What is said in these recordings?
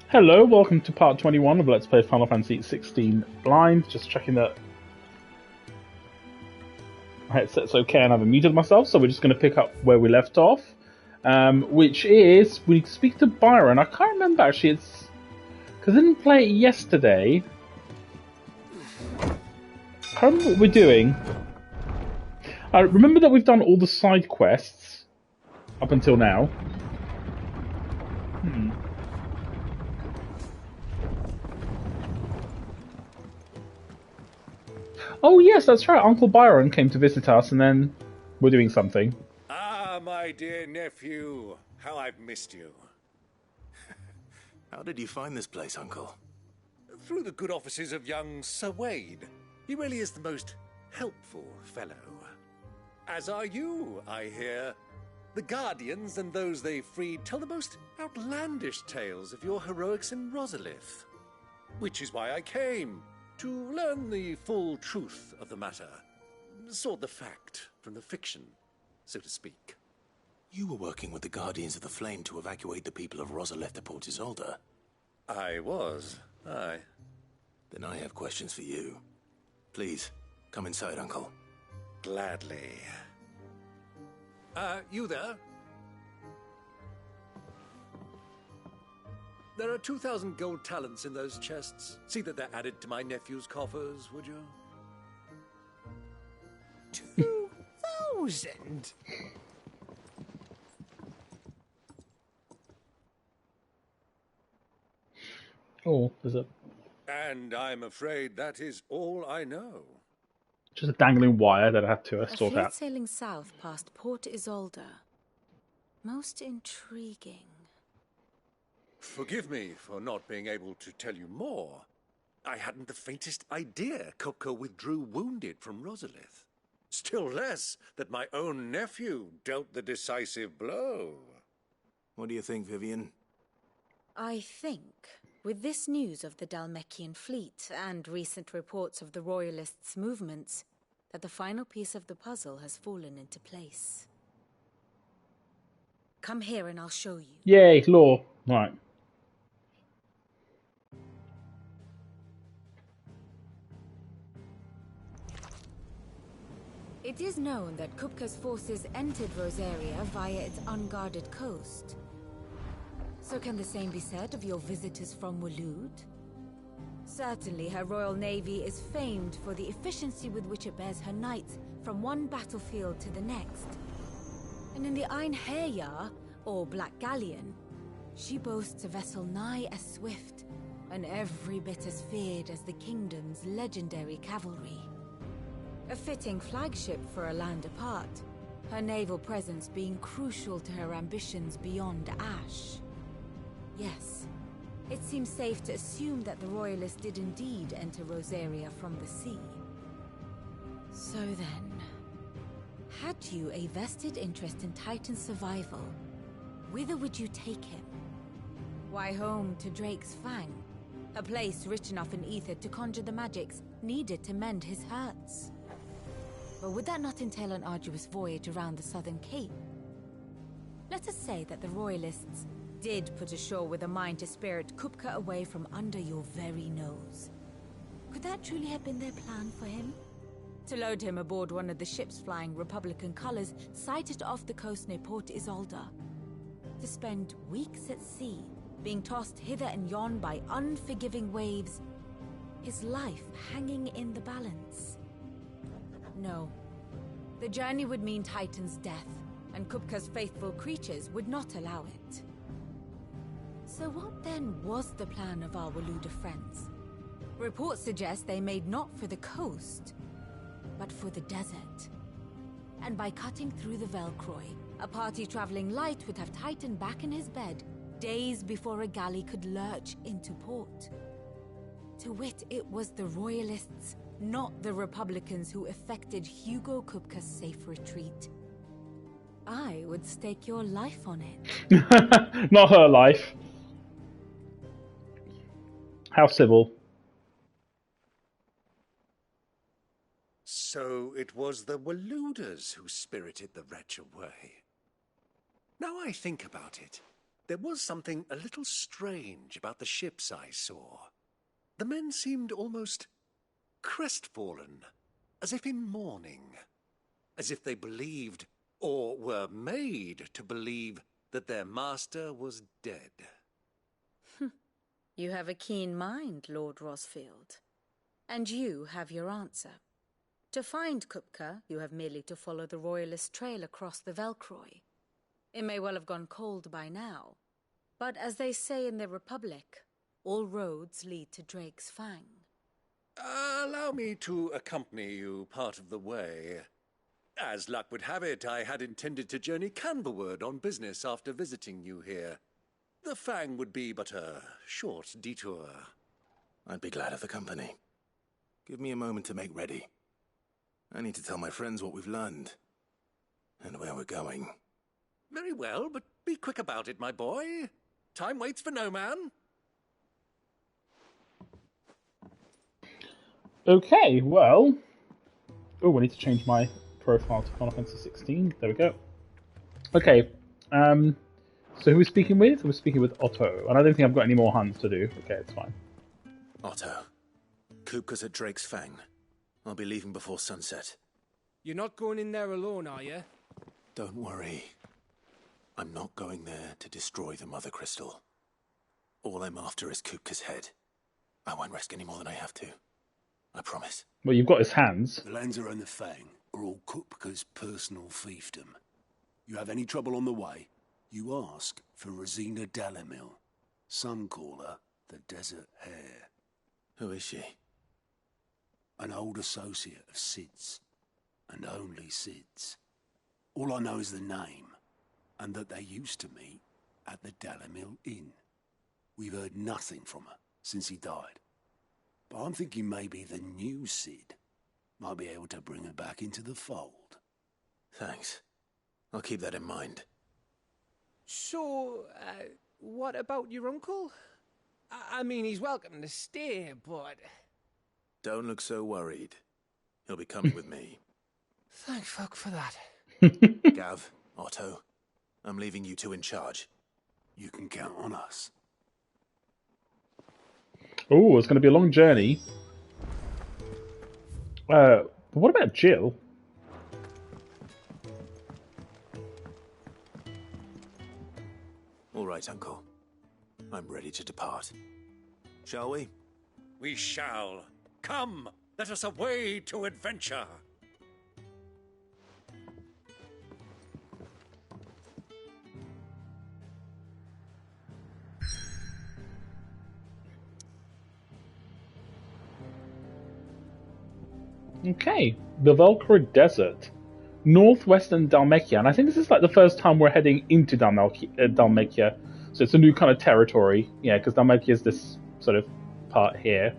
Hello, welcome to part 21 of Let's Play Final Fantasy 16 Blind. Just checking that my headset's okay and I've muted myself, so we're just going to pick up where we left off. Which is, we speak to Byron. I can't remember actually, it's... because I didn't play it yesterday. I can't remember what we're doing. I remember that we've done all the side quests up until now. Oh yes, that's right. Uncle Byron came to visit us, and then we're doing something. Ah, my dear nephew, how I've missed you. How did you find this place, Uncle? Through the good offices of young Sir Wade. He really is the most helpful fellow. As are you, I hear. The Guardians and those they freed tell the most outlandish tales of your heroics in Rosalith. Which is why I came, to learn the full truth of the matter. Sort the fact from the fiction, so to speak. You were working with the Guardians of the Flame to evacuate the people of Rosalith to Port Isolde. I was, aye. Then I have questions for you. Please, come inside, Uncle. Gladly. You there? There are 2,000 gold talents in those chests. See that they're added to my nephew's coffers, would you? 2,000? Oh, there's a... And I'm afraid that is all I know. just a dangling wire that I had to A sort fleet out. sailing south past Port Isolde. Most intriguing. Forgive me for not being able to tell you more. I hadn't the faintest idea Kupka withdrew wounded from Rosalith. Still less that my own nephew dealt the decisive blow. What do you think, Vivian? I think, with this news of the Dhalmekian fleet and recent reports of the Royalists' movements, that the final piece of the puzzle has fallen into place. Come here and I'll show you. Yay, law. Right. It is known that Kupka's forces entered Rosaria via its unguarded coast. So can the same be said of your visitors from Waloed? Certainly her Royal Navy is famed for the efficiency with which it bears her knights from one battlefield to the next. And in the Einherjar, or Black Galleon, she boasts a vessel nigh as swift, and every bit as feared as the kingdom's legendary cavalry. A fitting flagship for a land apart, her naval presence being crucial to her ambitions beyond Ash. Yes, it seems safe to assume that the Royalists did indeed enter Rosaria from the sea. So then, had you a vested interest in Titan's survival, whither would you take him? Why, home to Drake's Fang, a place rich enough in ether to conjure the magics needed to mend his hurts. But would that not entail an arduous voyage around the southern cape? Let us say that the Royalists did put ashore with a mind to spirit Kupka away from under your very nose. Could that truly have been their plan for him? To load him aboard one of the ships flying Republican colors sighted off the coast near Port Isolde. To spend weeks at sea, being tossed hither and yon by unforgiving waves, his life hanging in the balance. No. The journey would mean Titan's death, and Kupka's faithful creatures would not allow it. So what then was the plan of our Waloed friends? Reports suggest they made not for the coast, but for the desert. And by cutting through the Velcroy, a party traveling light would have Titan back in his bed days before a galley could lurch into port. To wit, it was the Royalists, not the Republicans, who effected Hugo Kupka's safe retreat. I would stake your life on it. Not her life. How civil. So it was the Waloeders who spirited the wretch away. Now I think about it, there was something a little strange about the ships I saw. The men seemed almost crestfallen, as if in mourning, as if they believed, or were made to believe, that their master was dead. You have a keen mind, Lord Rosfield. And you have your answer. To find Kupka, you have merely to follow the Royalist trail across the Velcroy. It may well have gone cold by now, but as they say in the Republic, all roads lead to Drake's Fang. Allow me to accompany you part of the way. As luck would have it, I had intended to journey Canberward on business after visiting you here. The Fang would be but a short detour. I'd be glad of the company. Give me a moment to make ready. I need to tell my friends what we've learned. And where we're going. Very well, but be quick about it, my boy. Time waits for no man. Okay, well... Oh, I need to change my profile to Final Fantasy 16. There we go. Okay, so who are we speaking with? We're speaking with Otto, and I don't think I've got any more hunts to do. Okay, it's fine. Otto. Kupka's at Drake's Fang. I'll be leaving before sunset. You're not going in there alone, are you? Don't worry. I'm not going there to destroy the Mother Crystal. All I'm after is Kupka's head. I won't risk any more than I have to. I promise. Well, you've got his hands. The Lancer and the Fang are all Kupka's personal fiefdom. You have any trouble on the way, you ask for Rosina Dalimil. Some call her the Desert Hare. Who is she? An old associate of Cid's, and only Cid's. All I know is the name, and that they used to meet at the Dalimil Inn. We've heard nothing from her since he died. But I'm thinking maybe the new Cid might be able to bring her back into the fold. Thanks. I'll keep that in mind. So, what about your uncle? I mean, he's welcome to stay, but... Don't look so worried. He'll be coming with me. Thank fuck for that. Gav, Otto, I'm leaving you two in charge. You can count on us. Oh, it's going to be a long journey. But what about Jill? All right, Uncle. I'm ready to depart. Shall we? We shall. Come, let us away to adventure. Okay, the Velcro Desert, northwestern Dhalmekia, and I think this is like the first time we're heading into Dhalmekia, so it's a new kind of territory, yeah, because Dhalmekia is this sort of part here.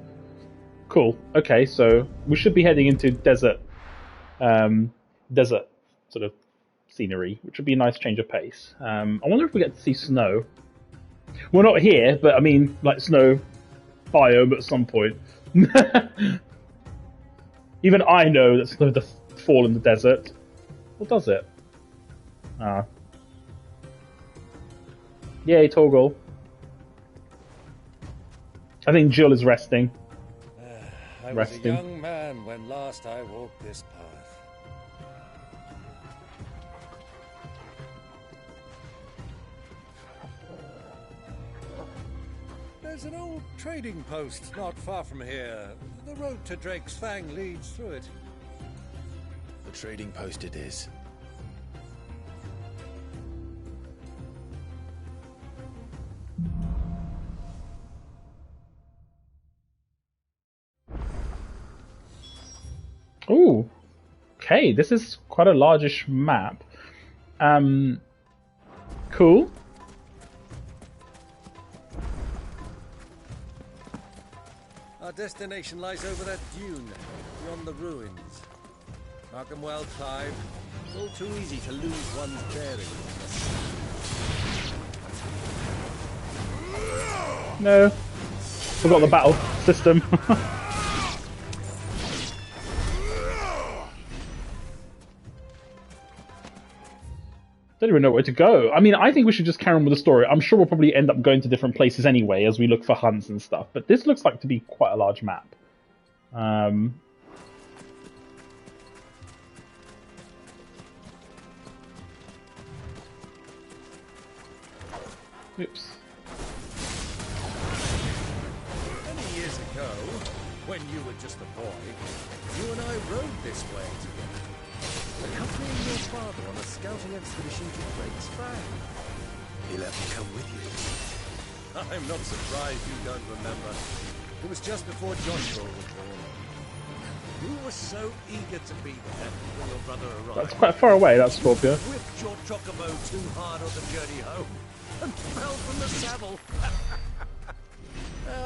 Cool. Okay, so we should be heading into desert sort of scenery, which would be a nice change of pace. I wonder if we get to see snow. Well, not here, but I mean, like snow biome at some point. Even I know that snow does fall in the desert. Or does it? Ah. Yay, Torgal. I think Jill is resting. I was a young man when last I walked this path. There's an old trading post not far from here. The road to Drake's Fang leads through it. The trading post it is. Ooh. Okay, this is quite a largish map. Cool. Our destination lies over that dune, beyond the ruins. Mark 'em well, Clive. It's all too easy to lose one's bearings. No. Forgot the battle system. Don't even know where to go. I mean, I think we should just carry on with the story. I'm sure we'll probably end up going to different places anyway as we look for hunts and stuff. But this looks like to be quite a large map. Oops. Many years ago, when you were just a boy, you and I rode this way together, accompanying your father on a scouting expedition to Drake's Fang. He let me come with you. I'm not surprised you don't remember. It was just before Joshua was born. You were so eager to be there when your brother arrived. That's quite far away, that's Scorpio. You whipped your chocobo too hard on the journey home and fell from the saddle.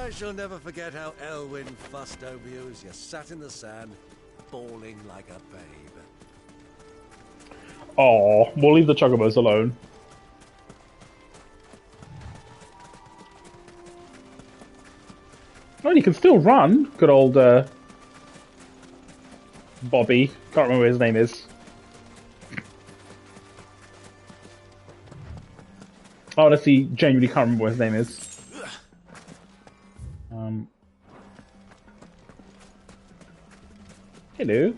I shall never forget how Elwyn fussed over you as you sat in the sand, bawling like a babe. Oh, we'll leave the chocobos alone. Well, he can still run. Good old Bobby. Can't remember what his name is. Oh, let's see. Genuinely can't remember what his name is. Hello. Who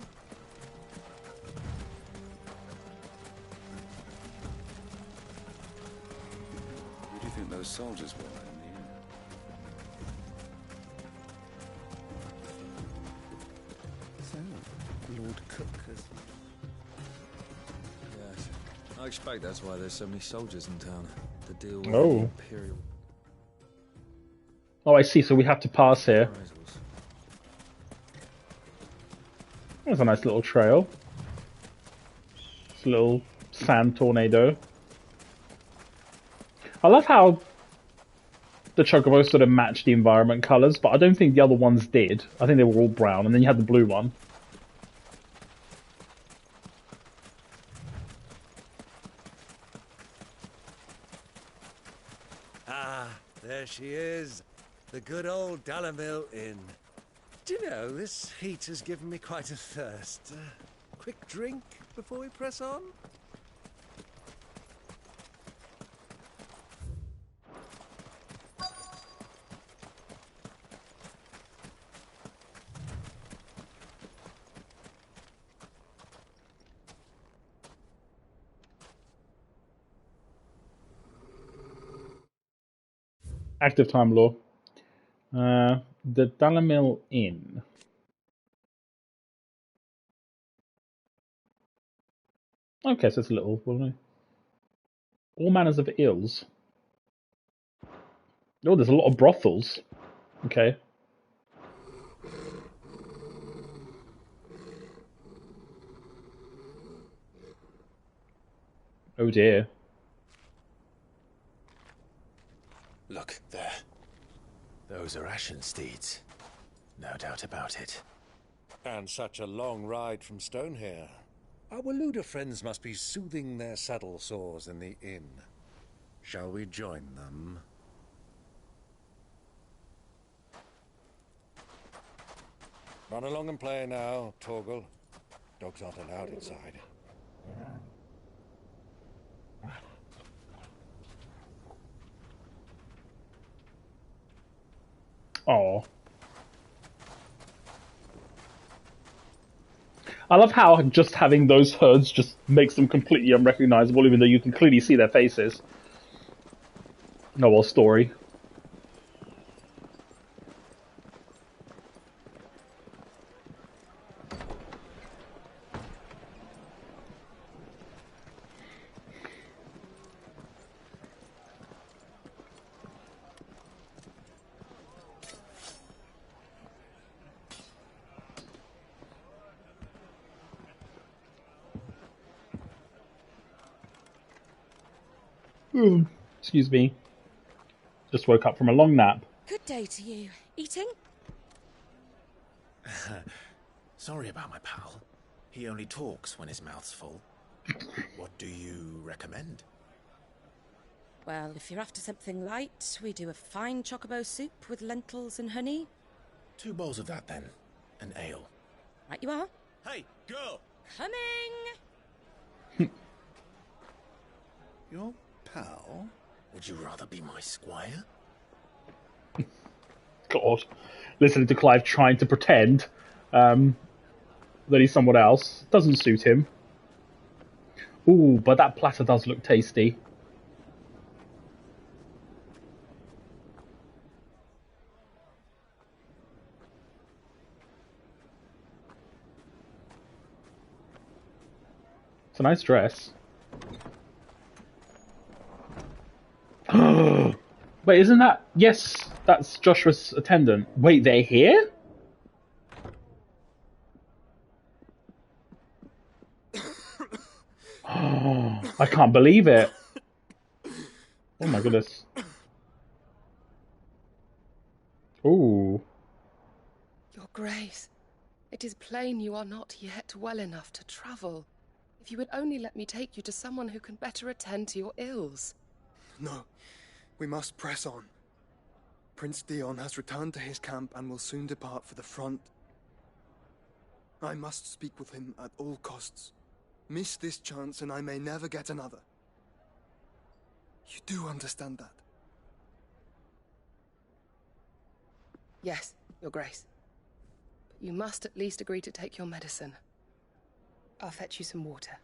do you think those soldiers were in the end? So, Lord Cook has... Yes. I expect that's why there's so many soldiers in town. To deal with Oh. the Imperial Oh, I see. So we have to pass here. reprisals. There's a nice little trail. It's a little sand tornado. I love how the chocobos sort of match the environment colours, but I don't think the other ones did. I think they were all brown, and then you had the blue one. Ah, there she is. The good old Dalamil Inn. Do you know, this heat has given me quite a thirst. Quick drink before we press on? Active time law. The Dalamil Inn. Okay, so it's a little, wasn't it? All manners of ills. Oh, there's a lot of brothels. Okay. Oh dear. Look, there. Those are Ashen steeds. No doubt about it. And such a long ride from Stonehair. Our Waluda friends must be soothing their saddle sores in the inn. Shall we join them? Run along and play now, Torgal. Dogs aren't allowed inside. Oh. I love how just having those herds just makes them completely unrecognizable, even though you can clearly see their faces. Oh well, story. Excuse me. Just woke up from a long nap. Good day to you. Eating? Sorry about my pal. He only talks when his mouth's full. What do you recommend? Well, if you're after something light, we do a fine chocobo soup with lentils and honey. 2 bowls of that, then. An ale. Right you are. Hey, girl! Coming! Your pal? Would you rather be my squire? God. Listening to Clive trying to pretend that he's someone else doesn't suit him. Ooh, but that platter does look tasty. It's a nice dress. Wait, isn't that... Yes, that's Joshua's attendant. Wait, they're here? I can't believe it. Oh my goodness. Ooh. Your Grace, it is plain you are not yet well enough to travel. If you would only let me take you to someone who can better attend to your ills. No, we must press on. Prince Dion has returned to his camp and will soon depart for the front. I must speak with him at all costs. Miss this chance and I may never get another. You do understand that? Yes, Your Grace. But you must at least agree to take your medicine. I'll fetch you some water.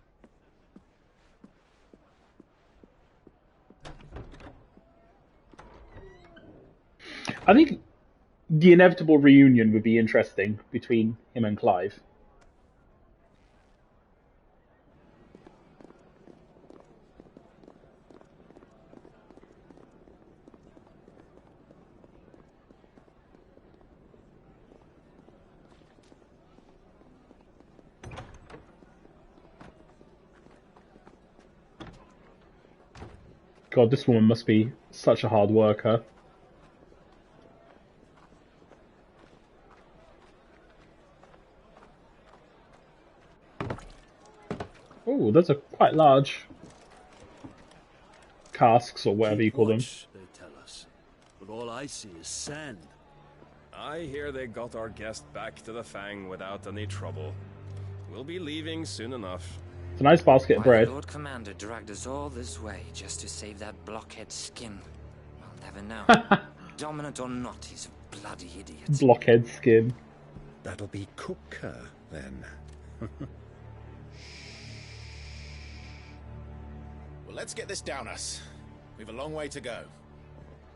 I think the inevitable reunion would be interesting between him and Clive. God, this woman must be such a hard worker. Oh, those are quite large casks, or whatever you call them. They tell us, but all I see is sand. I hear they got our guest back to the Fang without any trouble. We'll be leaving soon enough. It's a nice basket of bread. The Lord Commander dragged us all this way just to save that blockhead Skin. We'll never know. Dominant or not, he's a bloody idiot. Blockhead Skin. That'll be Kupka, then. Well, let's get this down us. We've a long way to go.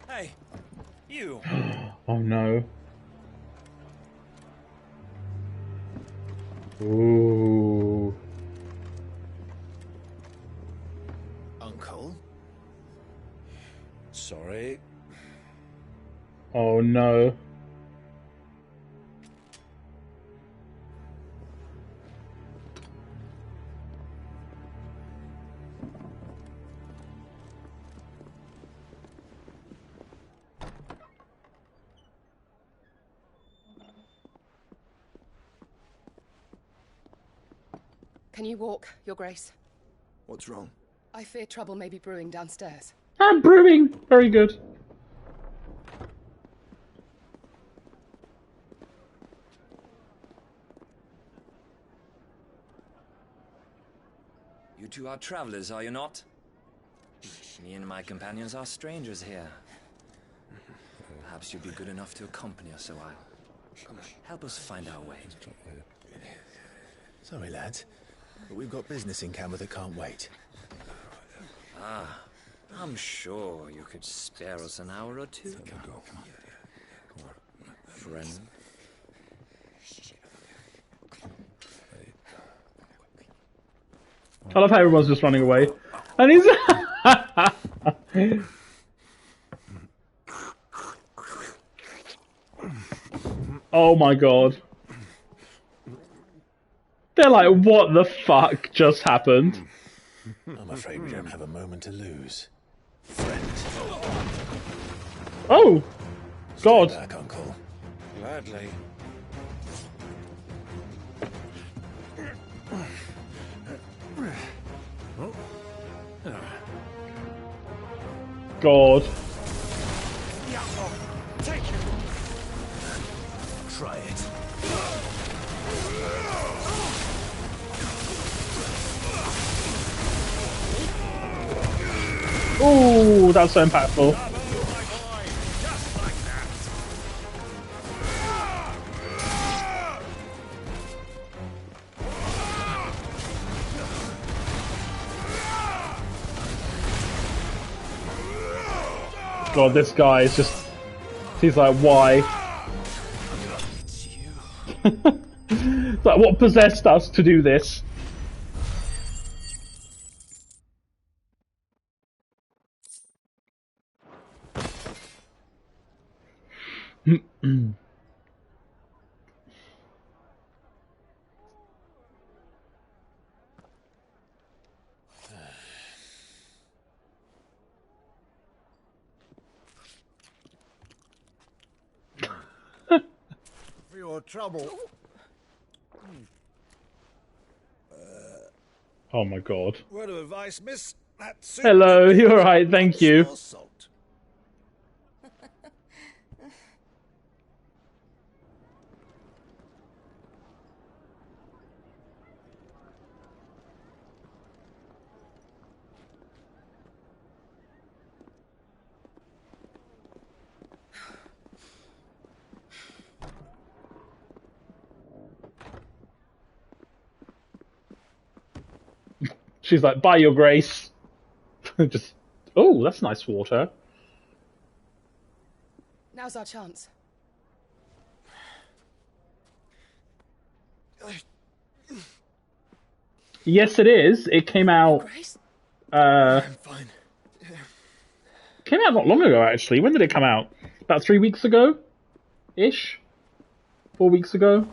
Hey, you! Oh no. Ooh. Uncle? Sorry. Oh no. Can you walk, Your Grace? What's wrong? I fear trouble may be brewing downstairs. I'm brewing! Very good. You two are travelers, are you not? Me and my companions are strangers here. Perhaps you'd be good enough to accompany us a while. Help us find our way. Sorry, lads, but we've got business in Camber that can't wait. Ah, I'm sure you could spare us an hour or two. Come on. Friend. I love how everyone's just running away. And he's... Oh my god. They're like, what the fuck just happened? I'm afraid we don't have a moment to lose. Friend. Oh! God. Stay back, Uncle. Gladly. God. Try it. Oh, that was so impactful. God, this guy is just... He's like, why? It's like, what possessed us to do this? For your trouble. Oh my god. Word of advice, miss. That suit Hello, you're alright, thank you. smells salt. She's like, by your grace. Just, oh, that's nice water. Now's our chance. Yes, it is. It came out. I'm fine. Came out not long ago, actually. When did it come out? About 3 weeks ago, ish. 4 weeks ago.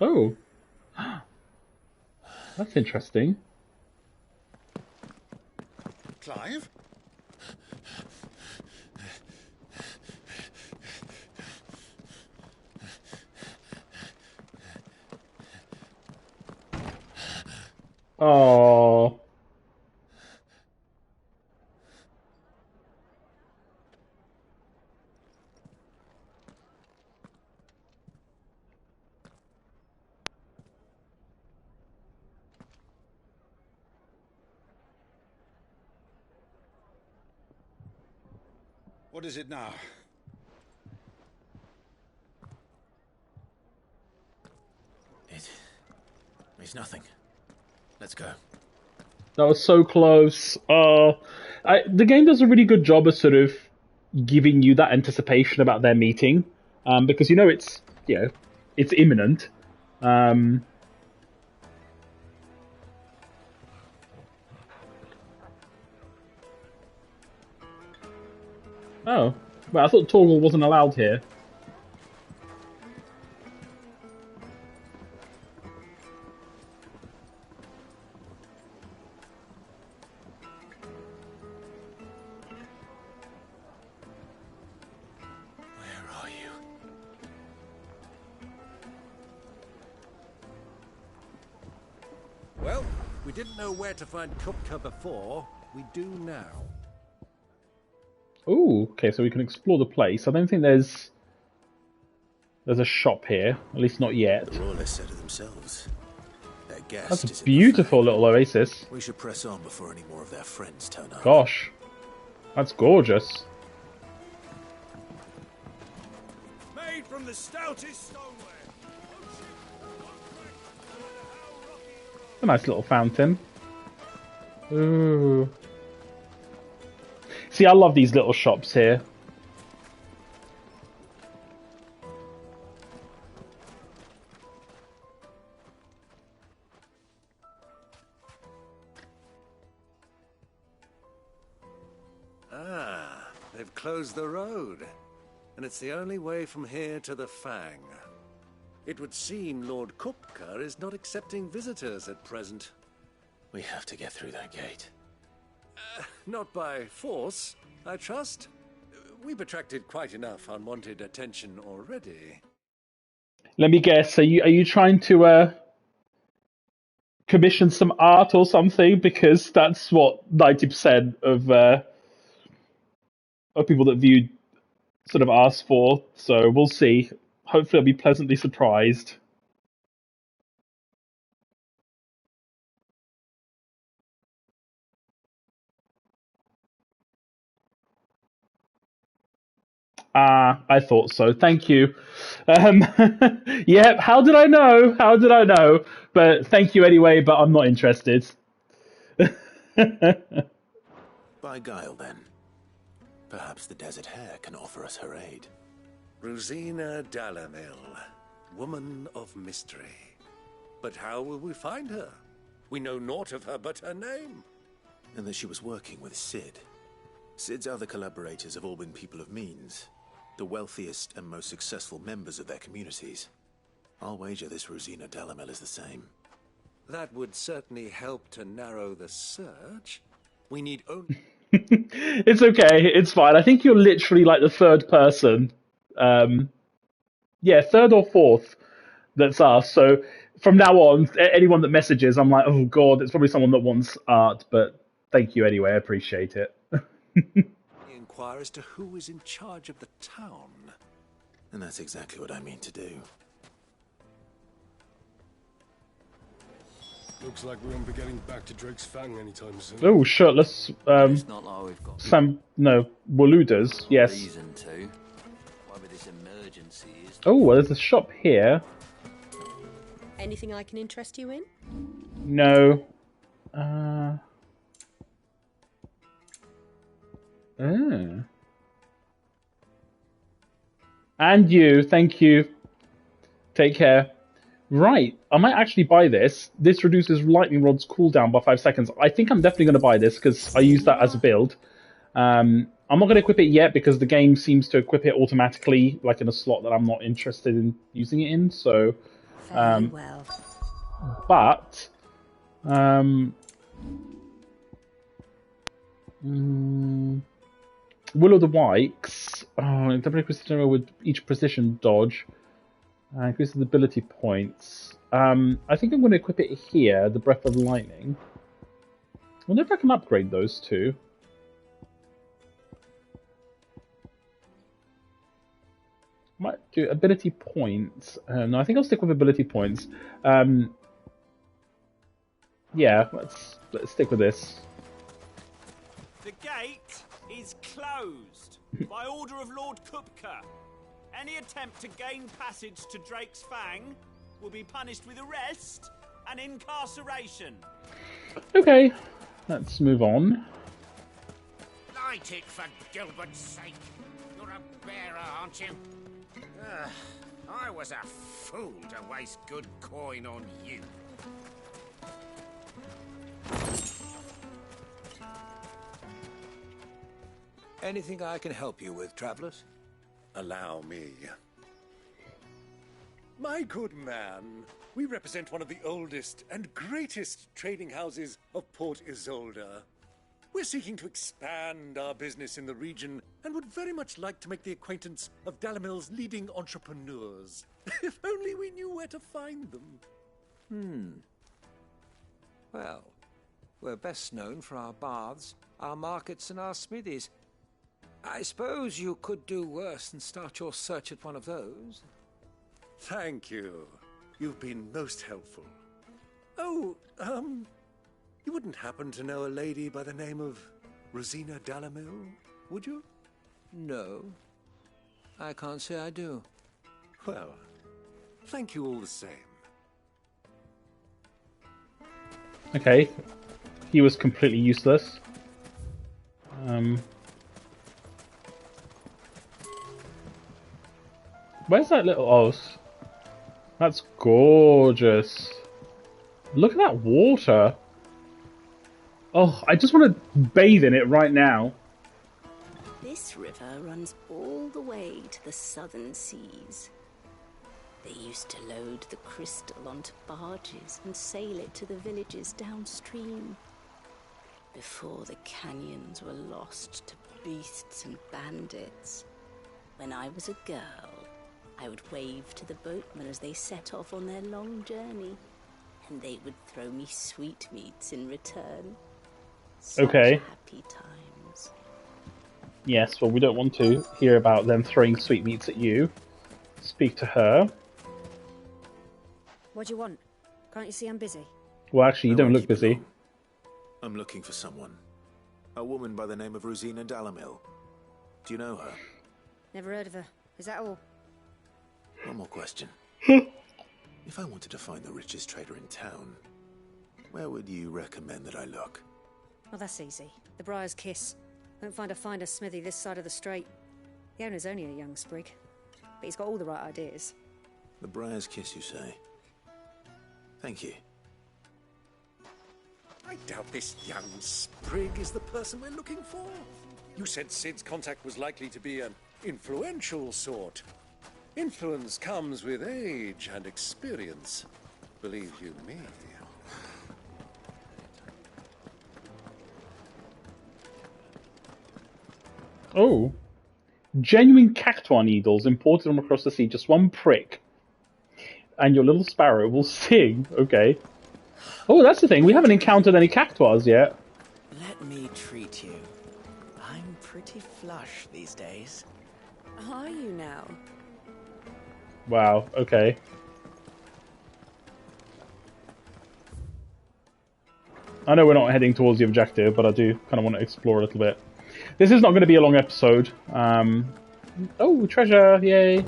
Oh. That's interesting. Clive? Oh. What is it now? It's nothing. Let's go. That was so close. The game does a really good job of sort of giving you that anticipation about their meeting, because you know it's imminent. Oh, well, I thought Torgal wasn't allowed here. Well, we didn't know where to find Kupka before. We do now. Ooh, okay, so we can explore the place. I don't think there's a shop here, at least not yet. The Royalists said it themselves. Their guest That's is a in the beautiful little oasis. We should press on before any more of their friends turn up. Gosh, that's gorgeous. Made from the stoutest stoneware. A nice little fountain. Ooh. See, I love these little shops here. Ah, they've closed the road. And it's the only way from here to the Fang. It would seem Lord Kupka is not accepting visitors at present. We have to get through that gate. Not by force, I trust. We've attracted quite enough unwanted attention already. Let me guess. Are you trying to commission some art or something? Because that's what 90% of people that viewed sort of asked for. So we'll see. Hopefully, I'll be pleasantly surprised. Ah, I thought so. Thank you. Yep. How did I know? How did I know? But thank you anyway. But I'm not interested. By guile, then. Perhaps the Desert Hare can offer us her aid. Rosina Dalamil, woman of mystery. But how will we find her? We know naught of her but her name. And that she was working with Cid. Cid's other collaborators have all been people of means, the wealthiest and most successful members of their communities. I'll wager this Rosina Dalamil is the same. That would certainly help to narrow the search. We need only... It's okay. It's fine. I think you're literally like the third person. Yeah, third or fourth that's asked. So from now on, anyone that messages, I'm like, oh god, it's probably someone that wants art. But thank you anyway. I appreciate it. Inquire as to who is in charge of the town. And that's exactly what I mean to do. Looks like we won't be getting back to Drake's Fang anytime soon. Oh, shirtless. It's not like we've got Waludas. Yes. reason to. Whatever this emergency is. Oh, well, there's a shop here. Anything I can interest you in? No. And you, thank you. Take care. Right, I might actually buy this. This reduces lightning rod's cooldown by 5 seconds. I think I'm definitely going to buy this because I use that as a build. I'm not going to equip it yet because the game seems to equip it automatically, like in a slot that I'm not interested in using it in. So, Very well. But Will of the Wikes. Oh, double precision with each precision dodge. Increases the ability points. I think I'm going to equip it here, the Breath of Lightning. I wonder if I can upgrade those two. Might do ability points. No, I think I'll stick with ability points. Yeah, let's stick with this. The gate is closed by order of Lord Kupka. Any attempt to gain passage to Drake's Fang will be punished with arrest and incarceration. Okay, let's move on. Light it, for Gilbert's sake. You're a bearer, aren't you? I was a fool to waste good coin on you. Anything I can help you with, travelers? Allow me. My good man, we represent one of the oldest and greatest trading houses of Port Isolde. We're seeking to expand our business in the region and would very much like to make the acquaintance of Dalamil's leading entrepreneurs. If only we knew where to find them. Well, we're best known for our baths, our markets, and our smithies. I suppose you could do worse than start your search at one of those. Thank you. You've been most helpful. Oh, you wouldn't happen to know a lady by the name of Rosina Dalamil, would you? No, I can't say I do. Well, thank you all the same. Okay, he was completely useless. Where's that little... Oh, that's gorgeous. Look at that water. Oh, I just want to bathe in it right now. This river runs all the way to the southern seas. They used to load the crystal onto barges and sail it to the villages downstream. Before the canyons were lost to beasts and bandits. When I was a girl, I would wave to the boatmen as they set off on their long journey, and they would throw me sweetmeats in return. Such Okay. happy times. Yes, well, we don't want to hear about them throwing sweetmeats at you. Speak to her. What do you want? Can't you see I'm busy? Well, actually, you don't look busy. I'm looking for someone. A woman by the name of Rosina Dalamil. Do you know her? Never heard of her. Is that all? One more question. If I wanted to find the richest trader in town, where would you recommend that I look? Oh, that's easy. The Briar's Kiss. Won't find a finer smithy this side of the strait. The owner's only a young sprig, but he's got all the right ideas. The Briar's Kiss, you say? Thank you. I doubt this young sprig is the person we're looking for. You said Sid's contact was likely to be an influential sort. Influence comes with age and experience. Believe you me. Oh. Genuine cactuar needles imported from across the sea. Just one prick. And your little sparrow will sing. Okay. Oh, that's the thing. We haven't encountered any cactuars yet. Let me treat you. I'm pretty flush these days. Are you now? Wow, okay. I know we're not heading towards the objective, but I do kind of want to explore a little bit. This is not going to be a long episode. Oh, treasure! Yay!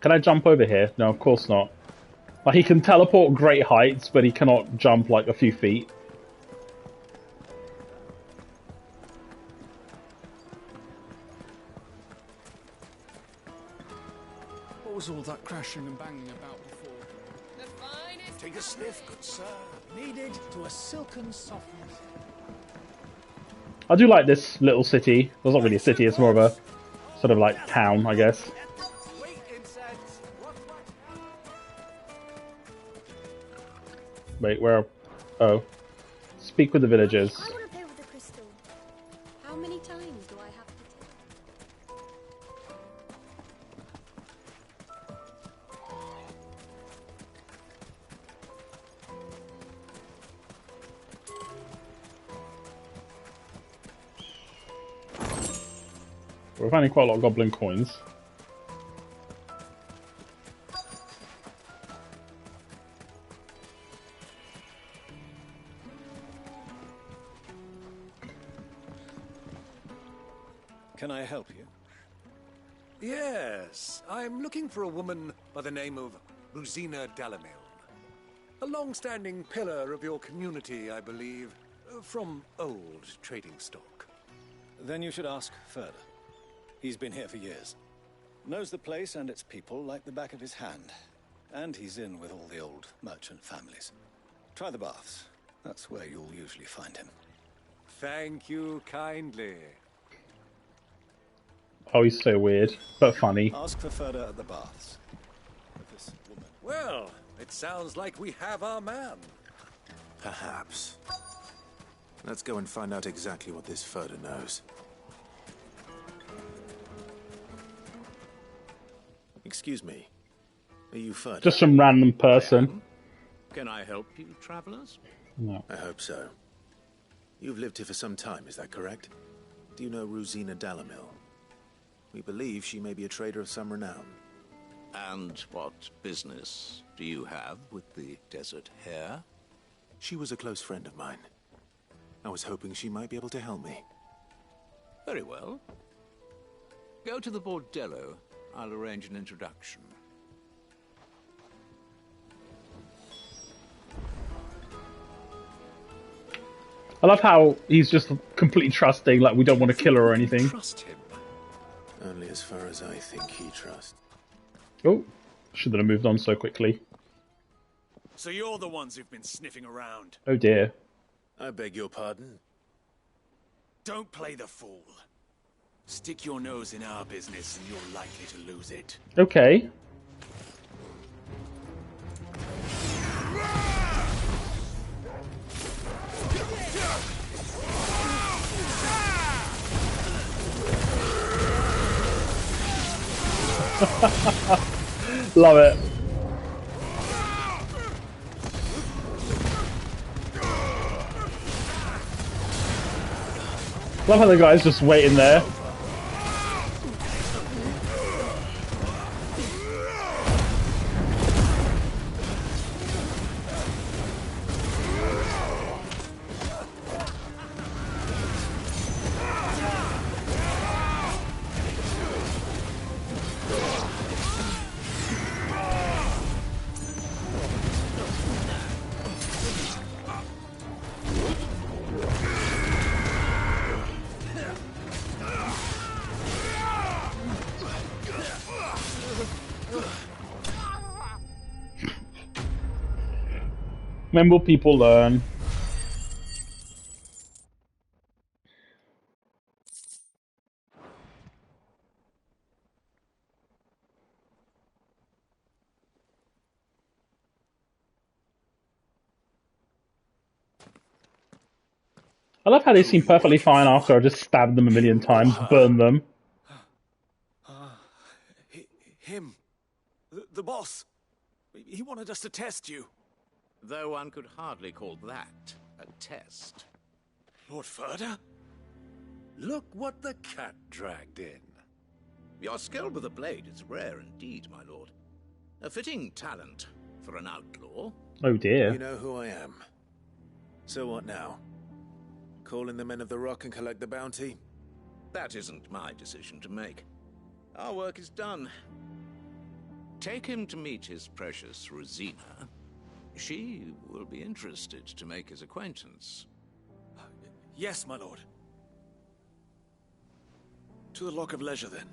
Can I jump over here? No, of course not. Like, he can teleport great heights, but he cannot jump like a few feet. What was all that crashing and banging about before? Take a sniff, good sir. Needed to a silken softness. I do like this little city. Well, it's not really a city, it's more of a sort of like town, I guess. Wait, where? Oh. Speak with the villagers. I want to play with the crystal. How many times do I have to take? We're finding quite a lot of goblin coins. Can I help you? Yes, I'm looking for a woman by the name of Rosina Dalamil. A long-standing pillar of your community, I believe, from old trading stock. Then you should ask Ferda. He's been here for years. Knows the place and its people like the back of his hand. And he's in with all the old merchant families. Try the baths. That's where you'll usually find him. Thank you kindly. Oh, he's so weird, but funny. Ask for Ferda at the baths. This woman. Well, it sounds like we have our man. Perhaps. Let's go and find out exactly what this Ferda knows. Excuse me. Are you Ferda? Just some random person. Can I help you, travelers? No. I hope so. You've lived here for some time, is that correct? Do you know Rosina Dalamil? We believe she may be a trader of some renown. And what business do you have with the Desert Hare? She was a close friend of mine. I was hoping she might be able to help me. Very well. Go to the Bordello. I'll arrange an introduction. I love how he's just completely trusting, like we don't want to kill her or anything. Trust him. Only as far as I think he trusts. Oh, shouldn't have moved on so quickly. So you're the ones who've been sniffing around. Oh dear. I beg your pardon? Don't play the fool. Stick your nose in our business and you're likely to lose it. Okay. Love it. Love how the guy's just waiting there. When will people learn? I love how they seem perfectly fine after I just stabbed them a million times, burned them. Him. The boss. He wanted us to test you. Though one could hardly call that a test. Lord Ferda? Look what the cat dragged in. Your skill with the blade is rare indeed, my lord. A fitting talent for an outlaw. Oh dear. You know who I am. So what now? Call in the Men of the Rock and collect the bounty? That isn't my decision to make. Our work is done. Take him to meet his precious Rosina. She will be interested to make his acquaintance. Yes, my lord. To the Lock of Leisure, then.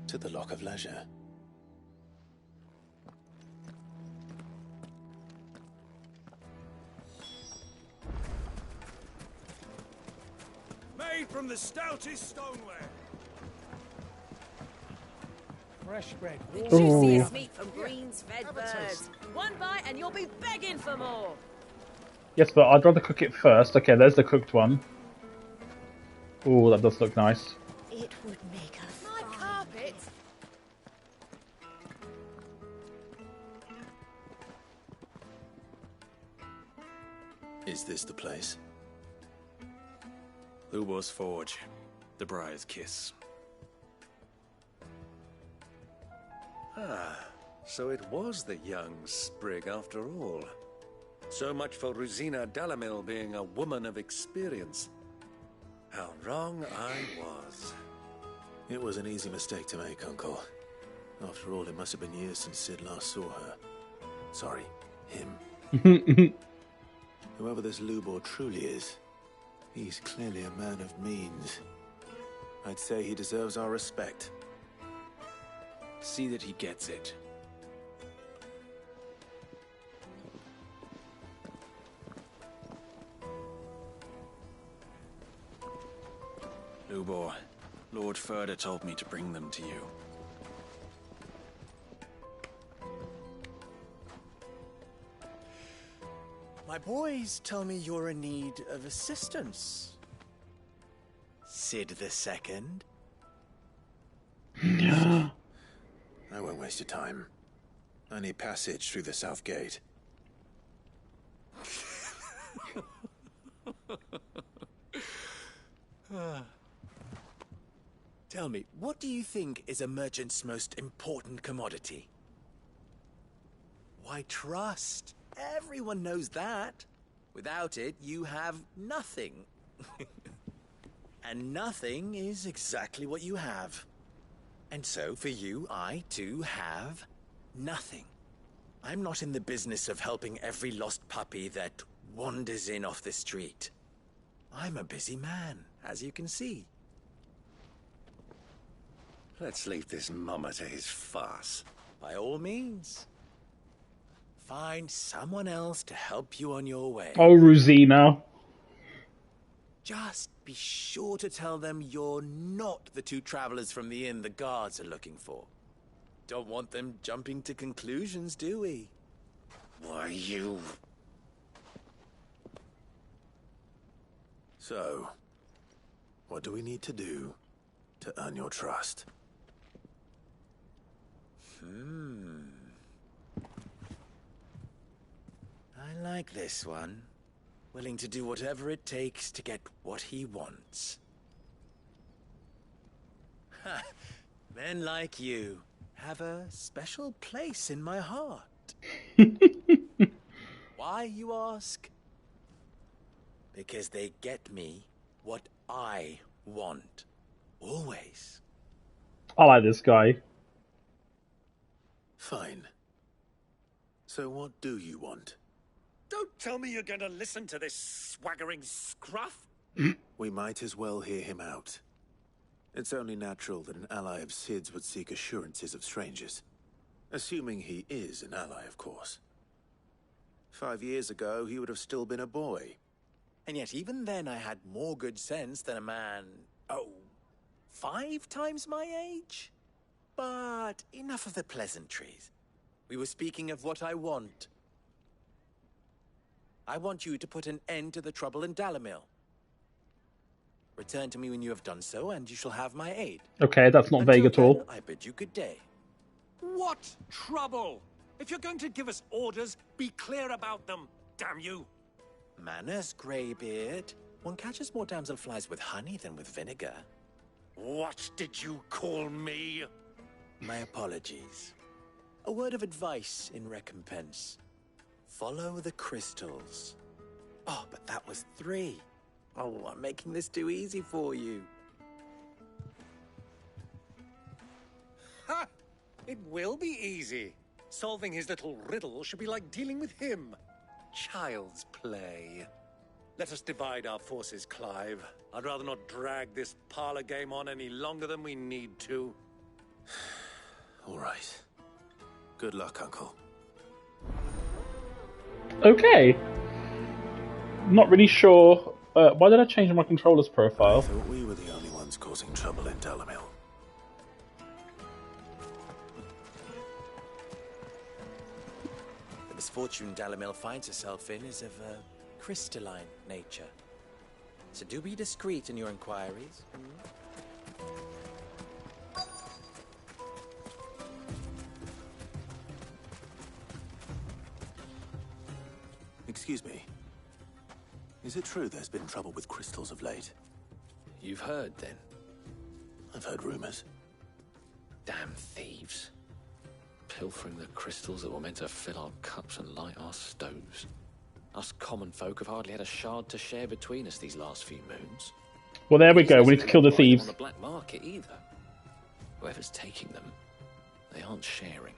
To the Lock of Leisure. Made from the stoutest stoneware. Fresh bread. The juiciest meat from greens fed birds. One bite and you'll be begging for more. Yes, but I'd rather cook it first. Okay, there's the cooked one. Oh, that does look nice. It would make a my carpet. Is this the place? Lubor's Forge. The Briar's Kiss. Ah, so it was the young sprig after all. So much for Rosina Dalamil being a woman of experience. How wrong I was. It was an easy mistake to make, Uncle. After all, it must have been years since Sid last saw her. Sorry, him. Whoever this Lubor truly is, he's clearly a man of means. I'd say he deserves our respect. See that he gets it. Lubor, Lord Ferda told me to bring them to you. My boys tell me you're in need of assistance. Sid the Second. I won't waste your time. I need passage through the south gate. Tell me, what do you think is a merchant's most important commodity? Why, trust. Everyone knows that. Without it, you have nothing. And nothing is exactly what you have. And so, for you, I, too, have nothing. I'm not in the business of helping every lost puppy that wanders in off the street. I'm a busy man, as you can see. Let's leave this mummer to his farce. By all means. Find someone else to help you on your way. Oh, Rosina. Just be sure to tell them you're not the two travelers from the inn the guards are looking for. Don't want them jumping to conclusions, do we? Why, you... So, what do we need to do? to earn your trust. I like this one. Willing to do whatever it takes to get what he wants. Ha! Men like you have a special place in my heart. Why, you ask? Because they get me what I want. Always. I like this guy. Fine. So what do you want? Don't tell me you're going to listen to this swaggering scruff. We might as well hear him out. It's only natural that an ally of Sid's would seek assurances of strangers. Assuming he is an ally, of course. 5 years ago, he would have still been a boy. And yet even then I had more good sense than a man, 5 times my age? But enough of the pleasantries. We were speaking of what I want. I want you to put an end to the trouble in Dalimil. Return to me when you have done so, and you shall have my aid. Okay, that's not vague at all. I bid you good day. What trouble? If you're going to give us orders, be clear about them, damn you. Manners, Greybeard. One catches more damselflies with honey than with vinegar. What did you call me? My apologies. A word of advice in recompense. Follow the crystals. Oh, but that was 3. Oh, I'm making this too easy for you. Ha! It will be easy. Solving his little riddle should be like dealing with him. Child's play. Let us divide our forces, Clive. I'd rather not drag this parlor game on any longer than we need to. All right. Good luck, Uncle. Okay. Not really sure. Why did I change my controller's profile? I thought we were the only ones causing trouble in Dalimil. The misfortune Dalimil finds herself in is of a crystalline nature. So do be discreet in your inquiries. Excuse me. Is it true there's been trouble with crystals of late? You've heard, then? I've heard rumors. Damn thieves. Pilfering the crystals that were meant to fill our cups and light our stoves. Us common folk have hardly had a shard to share between us these last few moons. Well, there we go. We need to kill the thieves. On the black market either. Whoever's taking them, they aren't sharing.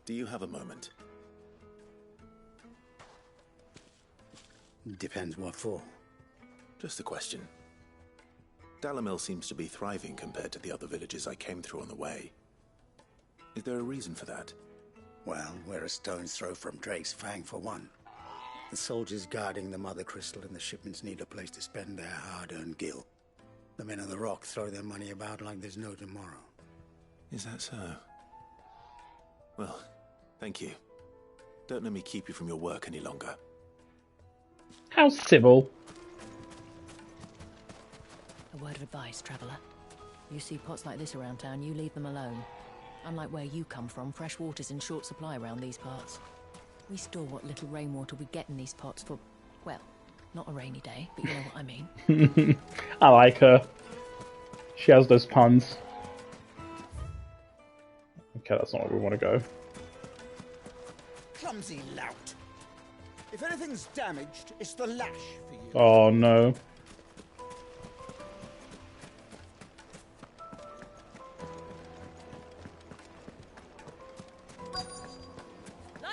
Do you have a moment? Depends what for. Just a question. Dalimil seems to be thriving compared to the other villages I came through on the way. Is there a reason for that? Well, we're a stone's throw from Drake's Fang, for one. The soldiers guarding the Mother Crystal and the shipments need a place to spend their hard-earned gil. The men of the Rock throw their money about like there's no tomorrow. Is that so? Well, thank you. Don't let me keep you from your work any longer. How civil. A word of advice, traveller. You see pots like this around town, you leave them alone. Unlike where you come from, fresh water's in short supply around these parts. We store what little rainwater we get in these pots for, well, not a rainy day, but you know what I mean. I like her. She has those puns. Okay, that's not where we want to go. Clumsy lout. If anything's damaged, it's the lash for you. Oh no.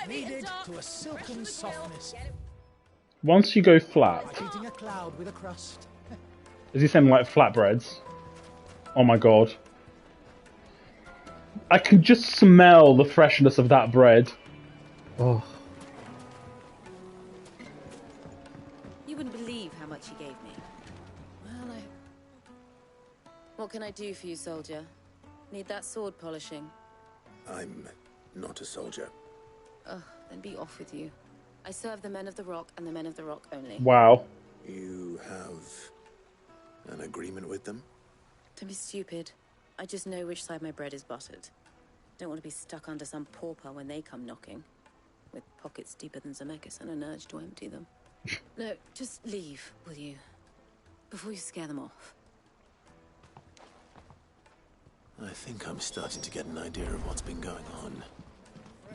Kneaded to a silken softness. Once you go flat, Like eating a cloud with a crust. is he saying like flatbreads? Oh my god. I can just smell the freshness of that bread. Oh. You wouldn't believe how much he gave me. What can I do for you, soldier? Need that sword polishing? I'm not a soldier. Ugh, then be off with you. I serve the Men of the Rock and the Men of the Rock only. Wow. You have an agreement with them? Don't be stupid. I just know which side my bread is buttered. Don't want to be stuck under some pauper when they come knocking. With pockets deeper than Zemeckis and an urge to empty them. No, just leave, will you? Before you scare them off. I think I'm starting to get an idea of what's been going on.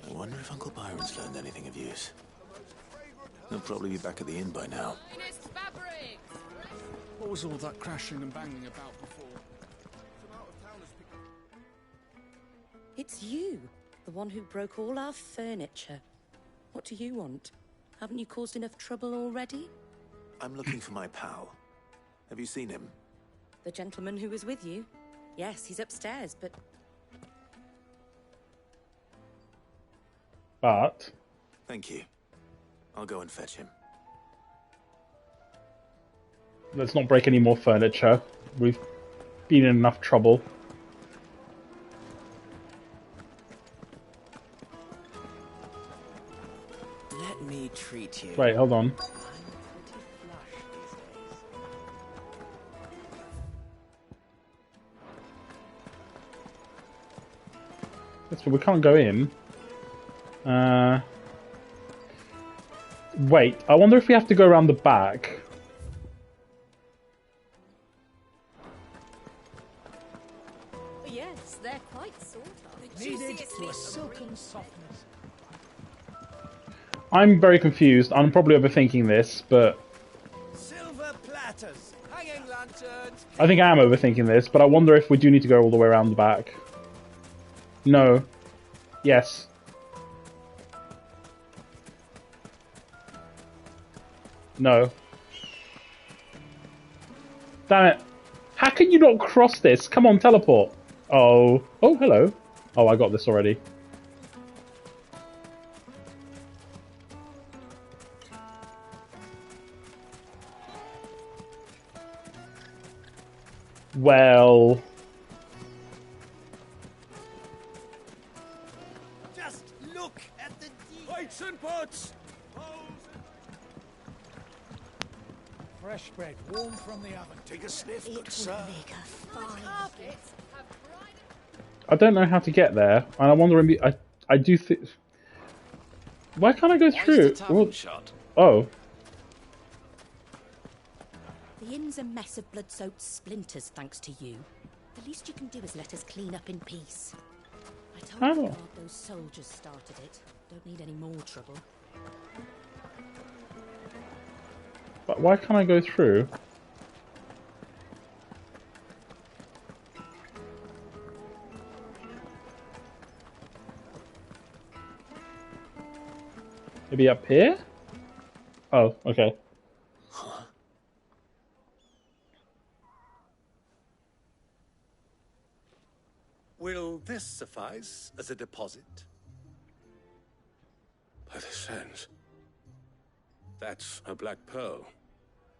I wonder if Uncle Byron's learned anything of use. He'll probably be back at the inn by now. What was all that crashing and banging about before? It's you, the one who broke all our furniture. What do you want? Haven't you caused enough trouble already? I'm looking for my pal. Have you seen him? The gentleman who was with you? Yes, he's upstairs, but... But... Thank you. I'll go and fetch him. Let's not break any more furniture. We've been in enough trouble. Let me treat you. Wait, hold on. But we can't go in. Wait, I wonder if we have to go around the back. Yes, they're quite sort of. Needed to a silken softness. I'm very confused. I'm probably overthinking this, but... Silver platters, hanging lanterns. I think I am overthinking this, but I wonder if we do need to go all the way around the back. No. Yes. No. Damn it. How can you not cross this? Come on, teleport. Oh. Oh, hello. Oh, I got this already. Well... Just look at the weights and pots. Fresh bread, warm from the oven. Take a sniff, It good would sir. make a fine gift. I don't know how to get there, and I wonder if I do think... Why can't I go through? Well, oh. The inn's a mess of blood-soaked splinters, thanks to you. The least you can do is let us clean up in peace. I told you those soldiers started it. Don't need any more trouble. But why can't I go through? Maybe up here? Oh, okay. Will this suffice as a deposit? By the sands. That's a black pearl.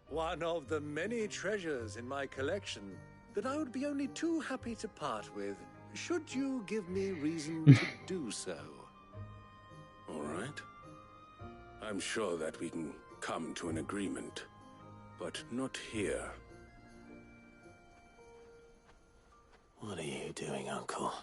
One of the many treasures in my collection that I would be only too happy to part with, should you give me reason to do so. All right. I'm sure that we can come to an agreement, but not here. What are you doing, Uncle?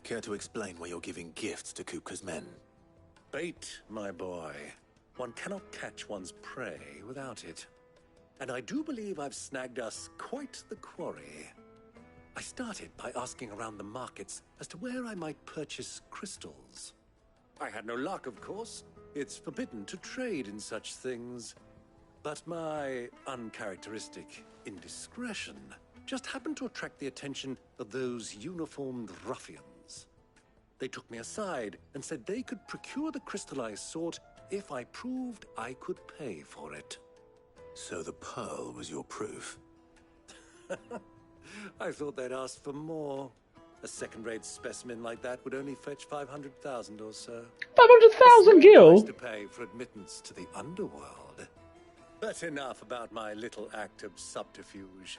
Care to explain why you're giving gifts to Kupka's men? Bait, my boy. One cannot catch one's prey without it. And I do believe I've snagged us quite the quarry. I started by asking around the markets as to where I might purchase crystals. I had no luck, of course. It's forbidden to trade in such things. But my uncharacteristic indiscretion just happened to attract the attention of those uniformed ruffians. They took me aside and said they could procure the crystal I sought if I proved I could pay for it. So the pearl was your proof? I thought they'd asked for more. A second-rate specimen like that would only fetch 500,000 or so. 500,000 gil? Price to pay for admittance to the underworld. But enough about my little act of subterfuge.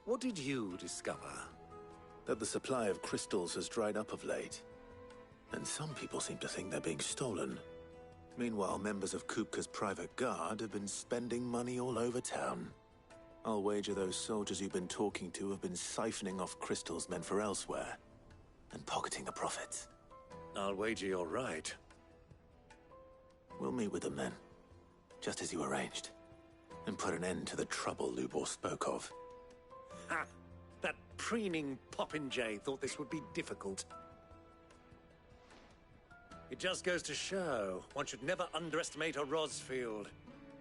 What did you discover? That the supply of crystals has dried up of late. And some people seem to think they're being stolen. Meanwhile, members of Kupka's private guard have been spending money all over town. I'll wager those soldiers you've been talking to have been siphoning off crystals meant for elsewhere, and pocketing the profits. I'll wager you're right. We'll meet with them then, just as you arranged, and put an end to the trouble Lubor spoke of. Ha! That preening popinjay thought this would be difficult. It just goes to show, one should never underestimate a Rosfield.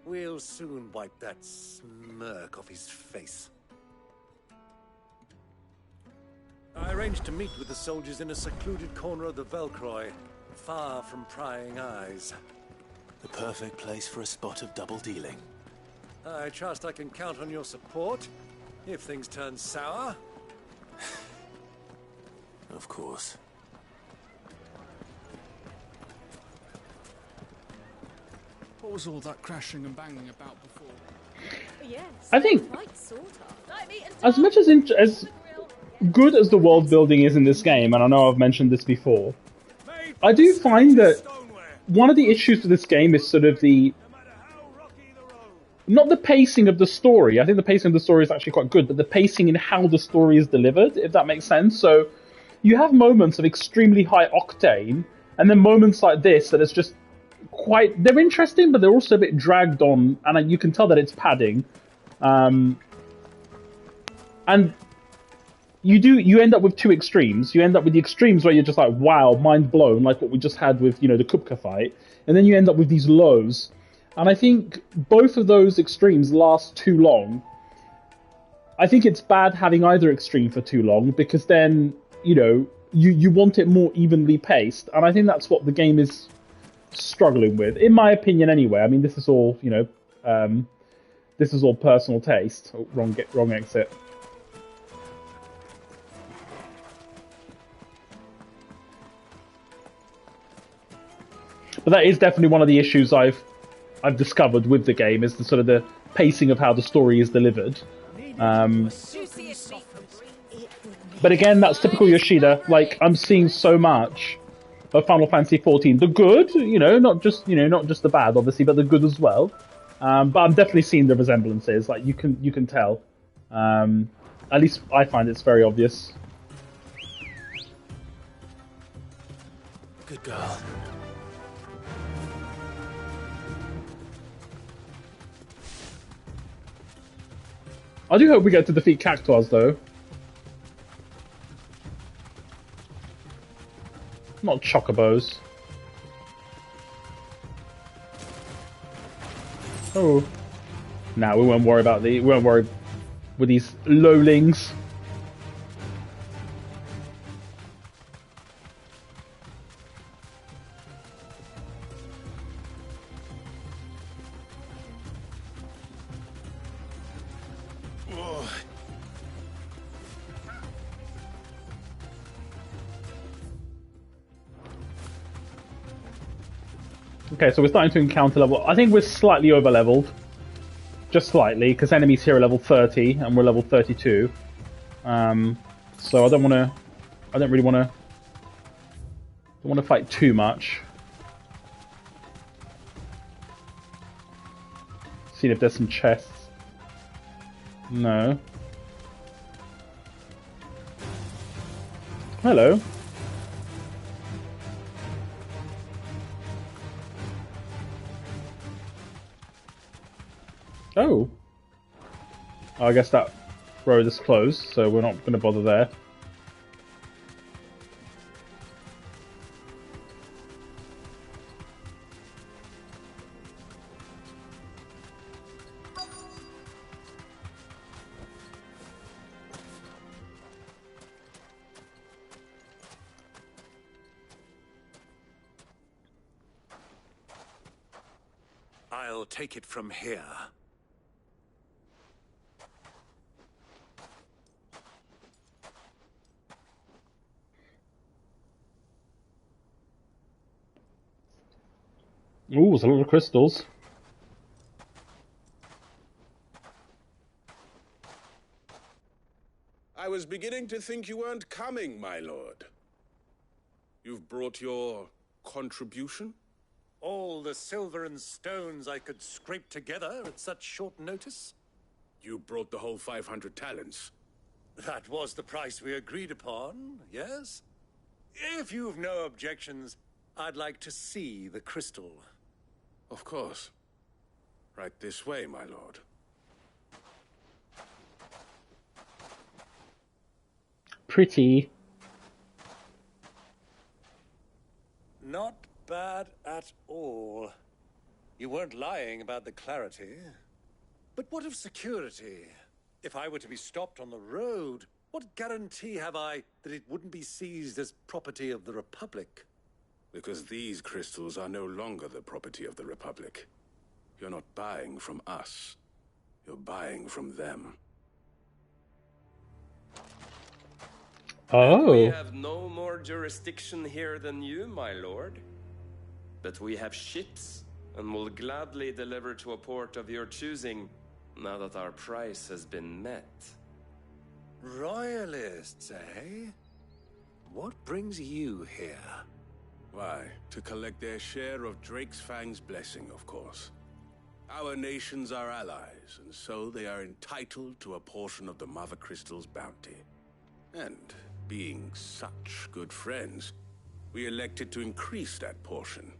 We'll soon wipe that smirk off his face. I arranged to meet with the soldiers in a secluded corner of the Velcroy, far from prying eyes. The perfect place for a spot of double dealing. I trust I can count on your support, if things turn sour. Of course. What was all that crashing and banging about before? Yes. I think, Quite sort of. as much as good as the world building is in this game, and I know I've mentioned this before, I do find that one of the issues with this game is sort of not the pacing of the story. I think the pacing of the story is actually quite good, but the pacing in how the story is delivered, if that makes sense. So you have moments of extremely high octane, and then moments like this that it's just they're interesting, but they're also a bit dragged on, and you can tell that it's padding. And you end up with two extremes. You end up with the extremes where you're just like, wow, mind blown, like what we just had with, the Kupka fight. And then you end up with these lows. And I think both of those extremes last too long. I think it's bad having either extreme for too long, because then, you want it more evenly paced. And I think that's what the game is struggling with, in my opinion anyway. I mean, this is all, this is all personal taste. Oh, wrong exit. But that is definitely one of the issues I've discovered with the game, is the sort of the pacing of how the story is delivered. But again, that's typical Yoshida. Like, I'm seeing so much of Final Fantasy XIV, the good, not just the bad, obviously, but the good as well. But I'm definitely seeing the resemblances. Like, you can tell. At least I find it's very obvious. Good girl. I do hope we get to defeat Cactuars, though. Not chocobos. Oh. Nah, we won't worry about we won't worry with these lowlings. Okay, so we're starting to encounter level... I think we're slightly over-leveled. Just slightly, because enemies here are level 30, and we're level 32. So I don't want to... I don't really want to... don't want to fight too much. See if there's some chests. No. Hello. Oh. I guess that road is closed, so we're not going to bother there. I'll take it from here. Ooh, there's a lot of crystals. I was beginning to think you weren't coming, my lord. You've brought your contribution? All the silver and stones I could scrape together at such short notice? You brought the whole 500 talents. That was the price we agreed upon, yes? If you've no objections, I'd like to see the crystal. Of course. Right this way, my lord. Pretty. Not bad at all. You weren't lying about the clarity. But what of security? If I were to be stopped on the road, what guarantee have I that it wouldn't be seized as property of the Republic? Because these crystals are no longer the property of the Republic. You're not buying from us. You're buying from them. Oh. We have no more jurisdiction here than you, my lord. But we have ships, and will gladly deliver to a port of your choosing, now that our price has been met. Royalists, eh? What brings you here? Why, to collect their share of Drake's Fang's blessing, of course. Our nations are allies, and so they are entitled to a portion of the Mother Crystal's bounty. And, being such good friends, we elected to increase that portion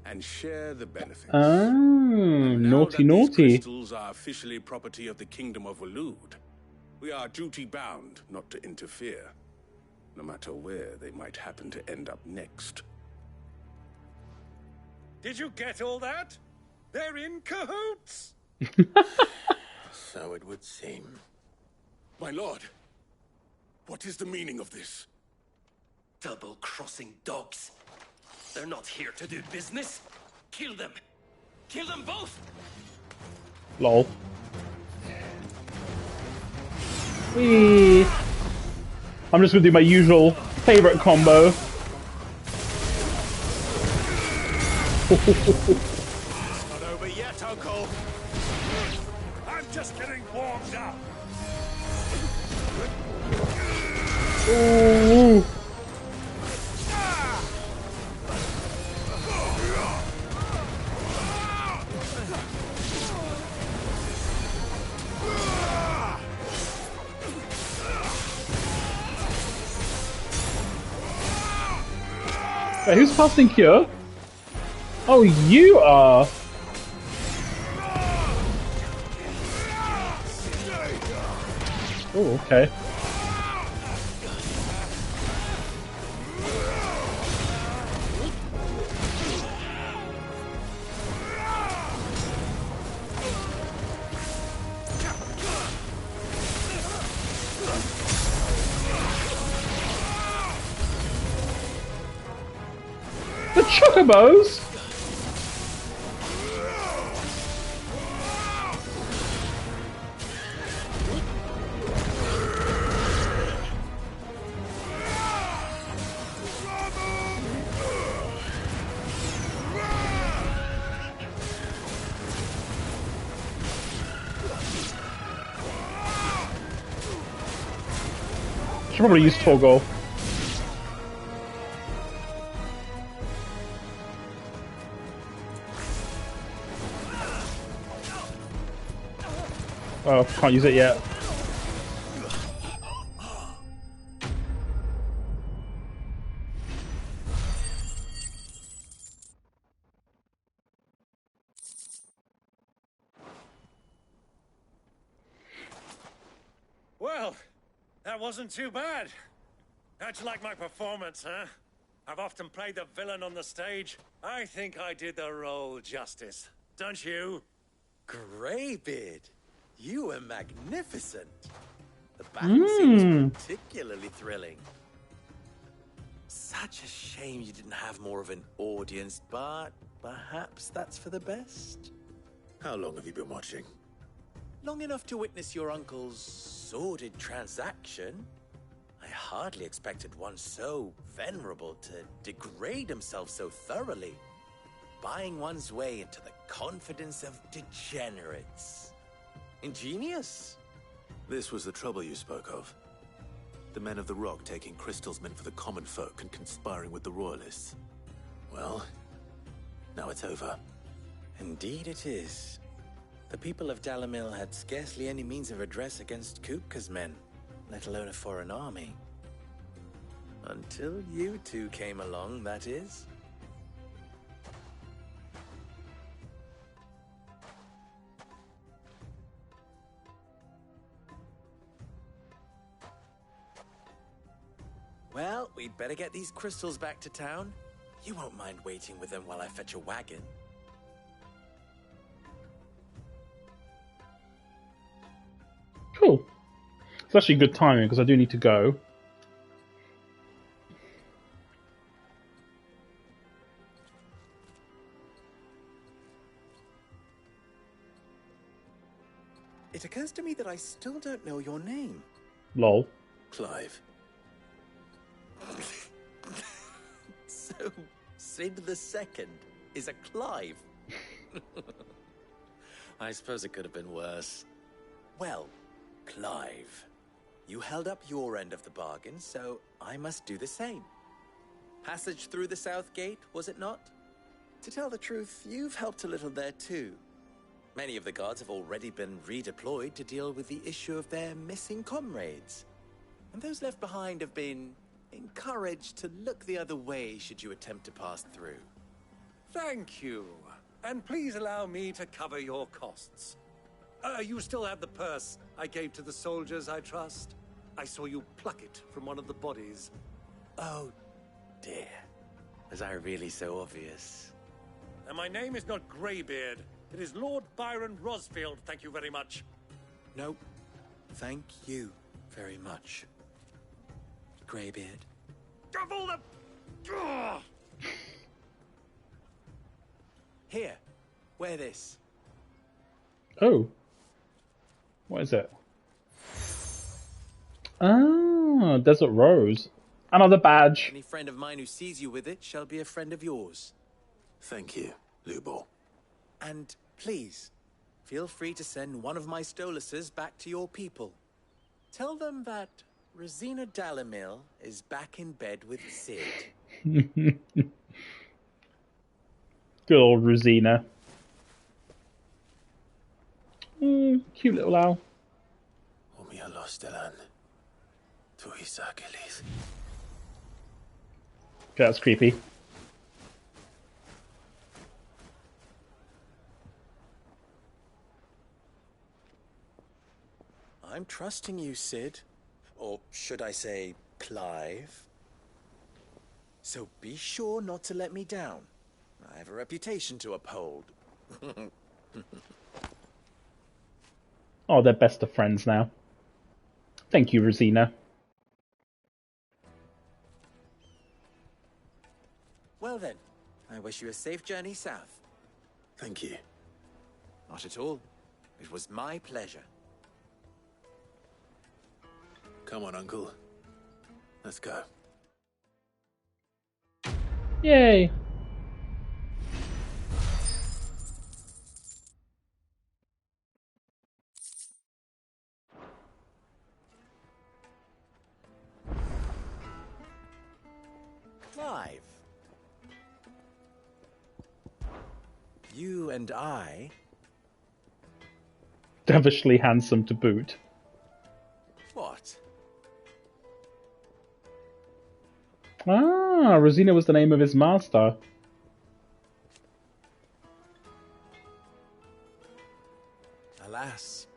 and share the benefits. Oh, naughty, naughty. These crystals are officially property of the Kingdom of Waloed. We are duty-bound not to interfere, no matter where they might happen to end up next. Did you get all that? They're in cahoots! So it would seem. My lord, what is the meaning of this? Double-crossing dogs. They're not here to do business. Kill them. Kill them both! Lol. Whee! I'm just gonna do my usual favorite combo. It's not over yet, Uncle. I'm just getting warmed up. Ooh. Wait, who's casting Cure? Oh, you are! Oh, okay. The Chocobos? Should probably use Torgal. Oh, can't use it yet. Well, that wasn't too bad. How'd you like my performance, huh? I've often played the villain on the stage. I think I did the role justice. Don't you? Greybeard, you were magnificent. The battle seems particularly thrilling. Such a shame you didn't have more of an audience, but perhaps that's for the best. How long have you been watching? Long enough to witness your uncle's sordid transaction. I hardly expected one so venerable to degrade himself so thoroughly. buying one's way into the confidence of degenerates. Ingenious. This was the trouble you spoke of. The men of the Rock taking crystals meant for the common folk and conspiring with the Royalists. Well, now it's over. Indeed it is. The people of Dalimil had scarcely any means of redress against Kupka's men, let alone a foreign army. Until you two came along, that is. Well, we'd better get these crystals back to town. You won't mind waiting with them while I fetch a wagon. Cool. It's actually good timing because I do need to go. It occurs to me that I still don't know your name. Lol. Clive. So, Sid the Second is a Clive. I suppose it could have been worse. Well, Clive, you held up your end of the bargain, so I must do the same. Passage through the South Gate, was it not? To tell the truth, you've helped a little there too. Many of the guards have already been redeployed to deal with the issue of their missing comrades. And those left behind have been encouraged to look the other way should you attempt to pass through. Thank you. And please allow me to cover your costs. You still have the purse I gave to the soldiers, I trust? I saw you pluck it from one of the bodies. Oh, dear. Was I really so obvious? And my name is not Greybeard. It is Lord Byron Rosfield, thank you very much. No, thank you very much, Greybeard. Of all the... Ugh! Here, wear this. Oh. What is it? Ah, Desert Rose. Another badge. Any friend of mine who sees you with it shall be a friend of yours. Thank you, Lubor. And please, feel free to send one of my Stoluses back to your people. Tell them that Rosina Dalimil is back in bed with Sid. Good old Rosina. Cute little owl. Okay, that's creepy. I'm trusting you, Sid. Or should I say, Clive? So be sure not to let me down. I have a reputation to uphold. Oh, they're best of friends now. Thank you, Rosina. Well then, I wish you a safe journey south. Thank you. Not at all. It was my pleasure. Come on, Uncle. Let's go. Yay! Clive. You and I... Devilishly handsome to boot. What? Ah, Rosina was the name of his master. Alas.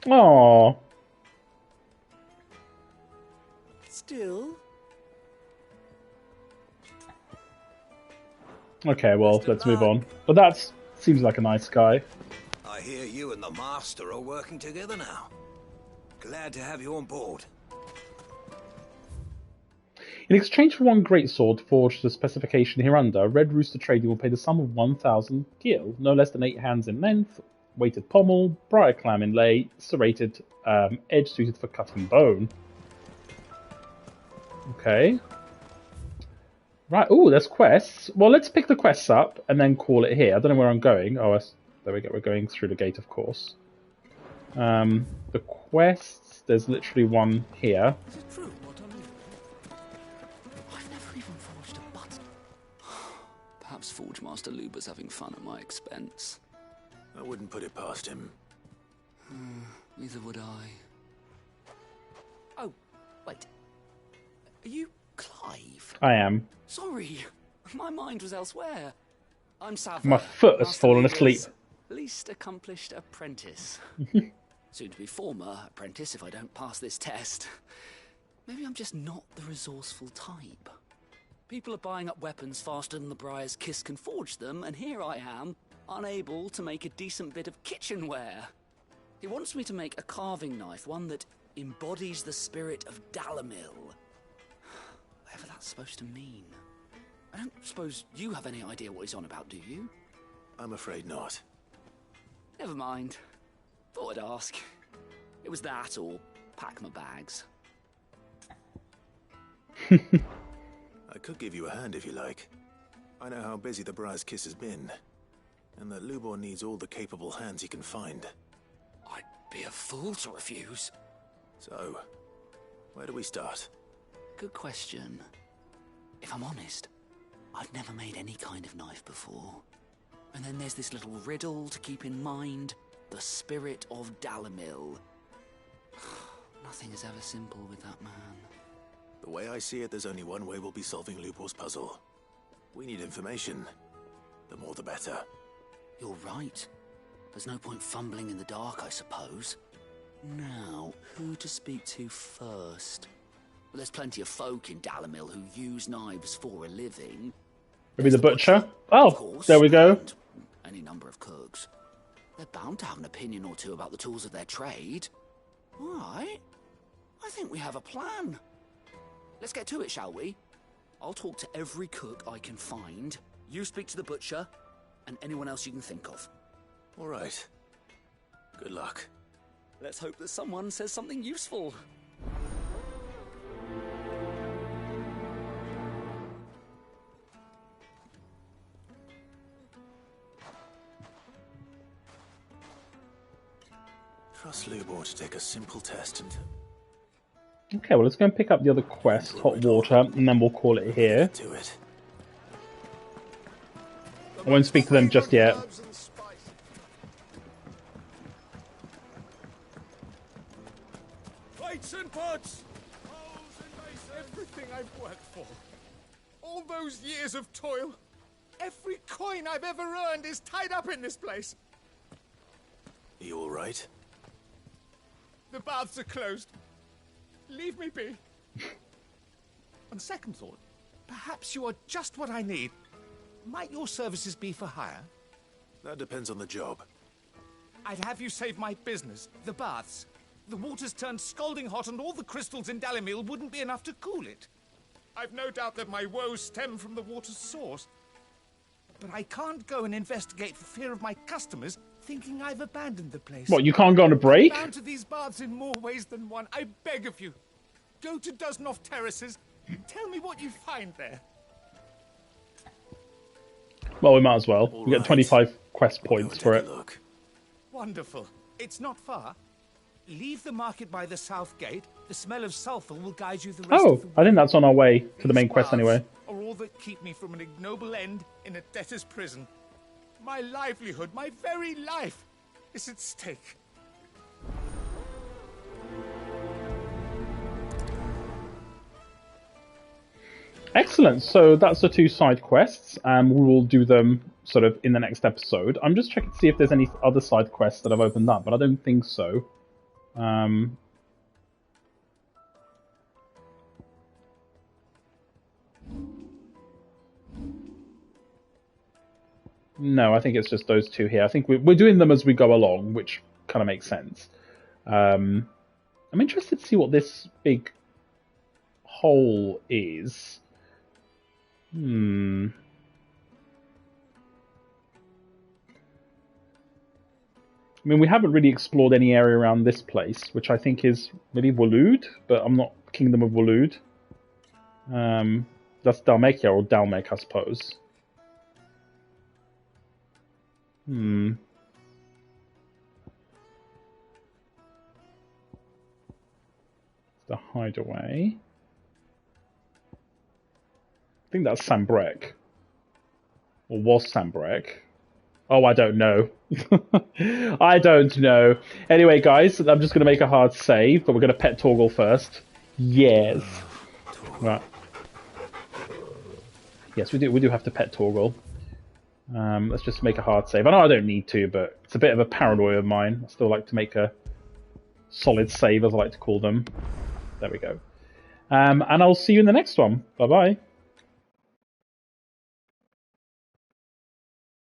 Aww. Still? Okay, well, let's move on. But that seems like a nice guy. I hear you and the Master are working together now. Glad to have you on board. In exchange for one greatsword forged to specification hereunder, Red Rooster Trading will pay the sum of 1,000 gil, no less than 8 hands in length, weighted pommel, briar clam inlay, serrated edge suited for cutting bone. Okay. Right, oh, there's quests. Well, let's pick the quests up and then call it here. I don't know where I'm going. Oh, there we go. We're going through the gate, of course. The quests, there's literally one here. Is it true what I'm hearing? I've never even forged a button. Perhaps Forge Master Luber's having fun at my expense. I wouldn't put it past him. Neither would I. Oh, wait. Are you Clive? I am. Sorry, my mind was elsewhere. I'm Savra. My foot has fallen asleep. Least accomplished apprentice. Soon to be former apprentice if I don't pass this test. Maybe I'm just not the resourceful type. People are buying up weapons faster than the Briar's Kiss can forge them, and here I am, unable to make a decent bit of kitchenware. He wants me to make a carving knife, one that embodies the spirit of Dalimil. Whatever that's supposed to mean. I don't suppose you have any idea what he's on about, do you? I'm afraid not. Never mind. Thought I'd ask. It was that or pack my bags. I could give you a hand if you like. I know how busy the Briar's Kiss has been, and that Lubor needs all the capable hands he can find. I'd be a fool to refuse. So, where do we start? Good question. If I'm honest, I've never made any kind of knife before. And then there's this little riddle to keep in mind. The spirit of Dalimil. Nothing is ever simple with that man. The way I see it, there's only one way we'll be solving Lubor's puzzle. We need information. The more the better. You're right. There's no point fumbling in the dark, I suppose. Now, who to speak to first? Well, there's plenty of folk in Dalimil who use knives for a living. Maybe the butcher? Oh, there we go. Any number of cooks. They're bound to have an opinion or two about the tools of their trade. All right. I think we have a plan. Let's get to it, shall we? I'll talk to every cook I can find. You speak to the butcher, and anyone else you can think of. All right. Good luck. Let's hope that someone says something useful. Trust Lubor to take a simple test and... Okay, well, let's go and pick up the other quest, Hot Water, and then we'll call it here. Do it. I won't speak to them just yet. Plates and pots! Everything I've worked for. All those years of toil. Every coin I've ever earned is tied up in this place. Are you all right? The baths are closed. Leave me be. On second thought, perhaps you are just what I need. Might your services be for hire? That depends on the job. I'd have you save my business, the baths. The water's turned scalding hot and all the crystals in Dalimil wouldn't be enough to cool it. I've no doubt that my woes stem from the water's source. But I can't go and investigate for fear of my customers thinking I've abandoned the place. What, you can't go on a break? I'm bound to these baths in more ways than one. I beg of you. Go to Dusnoff Terraces. Tell me what you find there. Well, we might as well. We get 25 quest points for it. Wonderful. It's not far. Leave the market by the south gate. The smell of sulfur will guide you the rest of the way. I think that's on our way to the main quest anyway. Are all that keep me from an ignoble end in a debtor's prison. My livelihood, my very life, is at stake. Excellent. So that's the 2 side quests. We will do them sort of in the next episode. I'm just checking to see if there's any other side quests that I've opened up, but I don't think so. No, I think it's just those 2 here. I think we're doing them as we go along, which kind of makes sense. I'm interested to see what this big hole is. I mean, we haven't really explored any area around this place, which I think is maybe Waloed, but I'm not Kingdom of Waloed. That's Dhalmekia or Dalmek, I suppose. The hideaway. I think that's Sanbreque. Or was Sanbreque. Oh, I don't know. I don't know. Anyway, guys, I'm just going to make a hard save, but we're going to pet Torgal first. Yes. Right. Yes, we do have to pet Torgal. Let's just make a hard save. I know I don't need to, but it's a bit of a paranoia of mine. I still like to make a solid save, as I like to call them. There we go. And I'll see you in the next one. Bye-bye.